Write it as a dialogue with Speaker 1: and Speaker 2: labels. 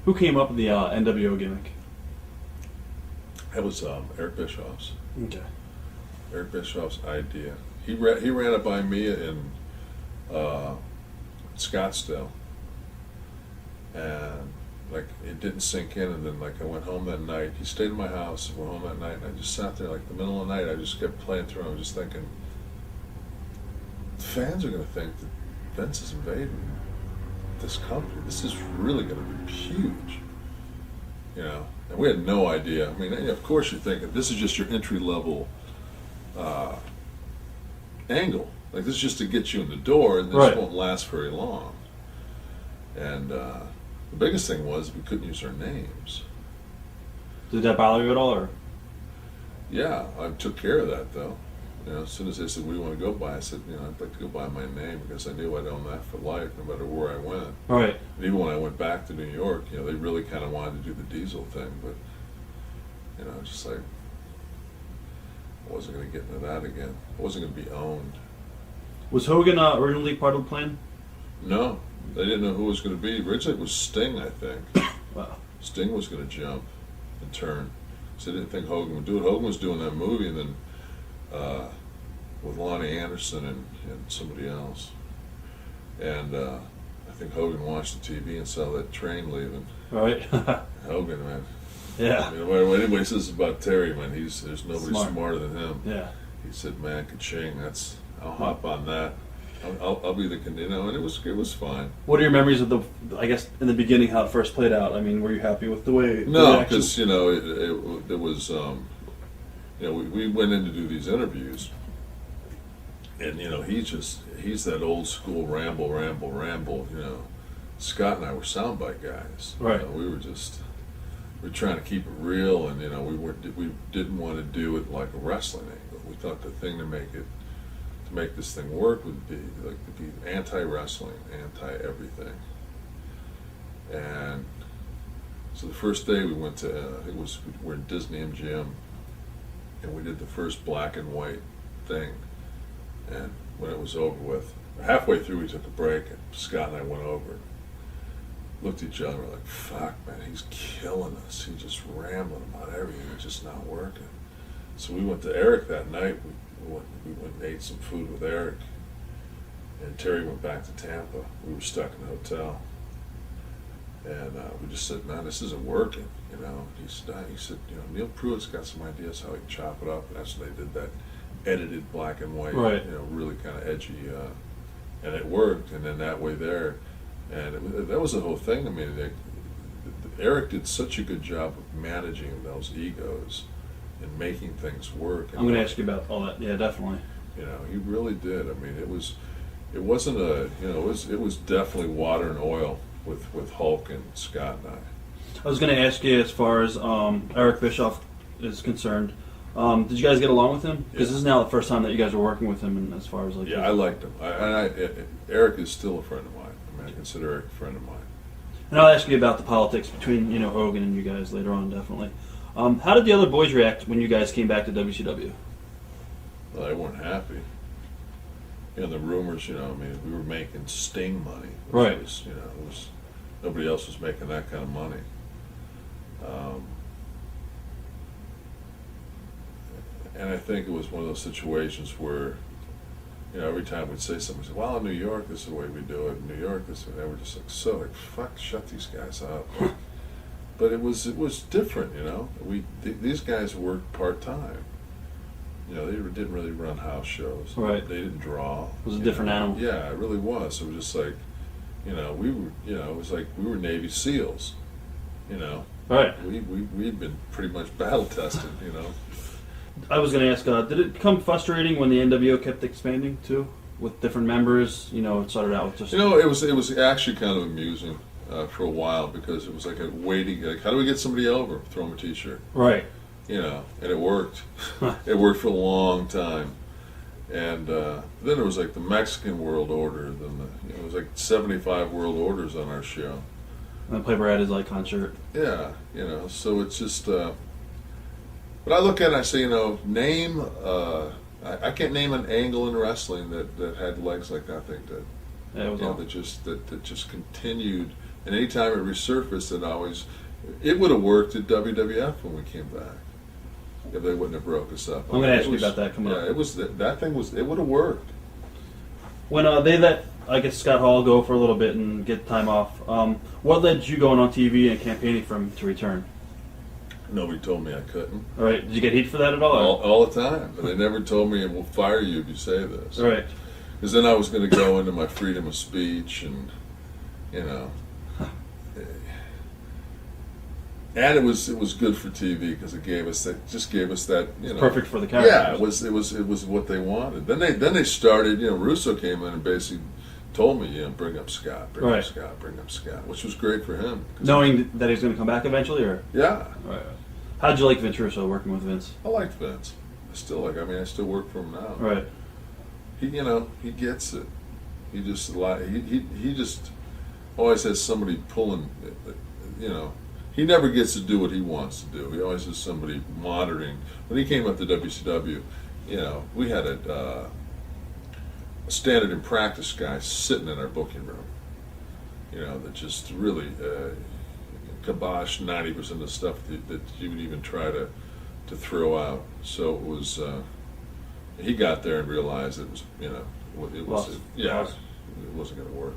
Speaker 1: Who came up with the nWo gimmick?
Speaker 2: That was Eric Bischoff's.
Speaker 1: Okay.
Speaker 2: Eric Bischoff's idea. He ran it by me in Scottsdale, and like it didn't sink in. And then like I went home that night. He stayed in my house. Went home that night, and I just sat there like the middle of the night. I just kept playing through. I was just thinking, fans are going to think that Vince is invading this company. This is really going to be huge, you know. And we had no idea. I mean, of course, you're thinking this is just your entry level angle. Like this is just to get you in the door, and this
Speaker 1: Right.
Speaker 2: won't last very long. And the biggest thing was we couldn't use our names.
Speaker 1: Did that bother you at all, or?
Speaker 2: Yeah, I took care of that though. You know, as soon as they said, "What do you want to go by?" I said, "You know, I'd like to go by my name because I knew I'd own that for life, no matter where I went."
Speaker 1: All right.
Speaker 2: And even when I went back to New York, you know, they really kind of wanted to do the Diesel thing, but you know, just like I wasn't going to get into that again. I wasn't going to be owned.
Speaker 1: Was Hogan originally part of the plan?
Speaker 2: No, they didn't know who it was going to be. Originally, it was Sting, I think.
Speaker 1: Wow.
Speaker 2: Sting was going to jump and turn. So they didn't think Hogan would do it. Hogan was doing that movie, and then with Lonnie Anderson and somebody else. And I think Hogan watched the TV and saw that train leaving.
Speaker 1: All right.
Speaker 2: Hogan, man.
Speaker 1: Yeah.
Speaker 2: I mean, when anybody says about Terry, man, there's nobody
Speaker 1: Smart.
Speaker 2: smarter than him.
Speaker 1: Yeah.
Speaker 2: He said, "Man, ka-ching, I'll hop on that. I'll be the, you know," and it was fine.
Speaker 1: What are your memories of I guess, in the beginning, how it first played out? I mean, were you happy with the way?
Speaker 2: No, because you know it was you know we went in to do these interviews, and you know he's that old school ramble. You know, Scott and I were soundbite guys.
Speaker 1: Right.
Speaker 2: You know, we were trying to keep it real, and you know we didn't want to do it like a wrestling angle. We thought the thing to make this thing work would be like to be anti-wrestling, anti-everything. And so the first day we went to we're in Disney MGM, and we did the first black and white thing. And when it was over with, halfway through we took a break, and Scott and I went over, looked at each other, and we're like, "Fuck, man, he's killing us. He's just rambling about everything. It's just not working." So we went to Eric that night. We went and ate some food with Eric, and Terry went back to Tampa. We were stuck in the hotel, and we just said, "Man, this isn't working." You know, he said, "You know, Neil Pruitt's got some ideas how he can chop it up." And that's when they did that edited black and white,
Speaker 1: Right.
Speaker 2: you know, really kind of edgy, and it worked. And then that way there, and that was the whole thing. I mean, Eric did such a good job of managing those egos and making things work.
Speaker 1: I'm going to ask you about all that. Yeah, definitely.
Speaker 2: You know, he really did. I mean, it wasn't a, you know, it was definitely water and oil with Hulk and Scott and I.
Speaker 1: I was going to ask you, as far as Eric Bischoff is concerned, did you guys get along with him? Because this is now the first time that you guys are working with him, and as far as like.
Speaker 2: Yeah, I liked him. Eric is still a friend of mine. I mean, I consider Eric a friend of mine.
Speaker 1: And I'll ask you about the politics between Hogan and you guys later on, definitely. How did the other boys react when you guys came back to WCW?
Speaker 2: Well, they weren't happy. You know, the rumors, you know, I mean, we were making Sting money.
Speaker 1: Right.
Speaker 2: Was, you know, nobody else was making that kind of money. And I think it was one of those situations where, you know, every time we'd say something, we'd say, "Well, in New York, this is the way we do it. In New York, this is," and they were just like, "So, like, fuck, shut these guys up." But it was different, you know. These guys worked part-time. You know, they didn't really run house shows.
Speaker 1: Right.
Speaker 2: They didn't draw.
Speaker 1: It was a different animal.
Speaker 2: Yeah, it really was. It was just like, you know, we were, you know, it was like we were Navy SEALs. You know.
Speaker 1: Right.
Speaker 2: We'd been pretty much battle tested, you know.
Speaker 1: I was going to ask, did it become frustrating when the nWo kept expanding too, with different members? You know, it started out with just.
Speaker 2: You know, it was actually kind of amusing for a while, because it was like a waiting. Like, how do we get somebody over? Throw them a T-shirt.
Speaker 1: Right.
Speaker 2: You know, and it worked. It worked for a long time. And then there was like the Mexican World Order. Then it was like 75 World Orders on our show.
Speaker 1: And Piper had his icon shirt.
Speaker 2: Yeah, you know. So it's just. But I look at it and I say, you know, name. I can't name an angle in wrestling that had legs like that thing did.
Speaker 1: Yeah, it was
Speaker 2: You know,
Speaker 1: awesome.
Speaker 2: that just continued And anytime it resurfaced, it would have worked at WWF when we came back. If they wouldn't have broke us up.
Speaker 1: I'm going to ask you about that coming up.
Speaker 2: Yeah, it would have worked.
Speaker 1: When they let, I guess, Scott Hall go for a little bit and get time off, what led you going on TV and campaigning for him to return?
Speaker 2: Nobody told me I couldn't.
Speaker 1: All right. Did you get heat for that at all?
Speaker 2: All the time. But they never told me, we'll fire you if you say this.
Speaker 1: All right.
Speaker 2: Because then I was going to go into my freedom of speech and, you know. And it was good for TV because it gave us that, you know.
Speaker 1: Perfect for the characters.
Speaker 2: Yeah, it was what they wanted. Then they started, you know, Russo came in and basically told me, you know, bring up Scott, bring up Scott, which was great for him.
Speaker 1: Knowing that he's going to come back eventually, or?
Speaker 2: Yeah.
Speaker 1: Right. How'd you like Vince Russo working with Vince?
Speaker 2: I liked Vince. I still work for him now.
Speaker 1: Right.
Speaker 2: He gets it. He just always has somebody pulling, you know. He never gets to do what he wants to do. He always has somebody monitoring. When he came up to WCW, you know, we had a standard and practice guy sitting in our booking room, you know, that just really kiboshed 90% of the stuff that you would even try to throw out. So it was, he got there and realized it was, you know, it wasn't going to work.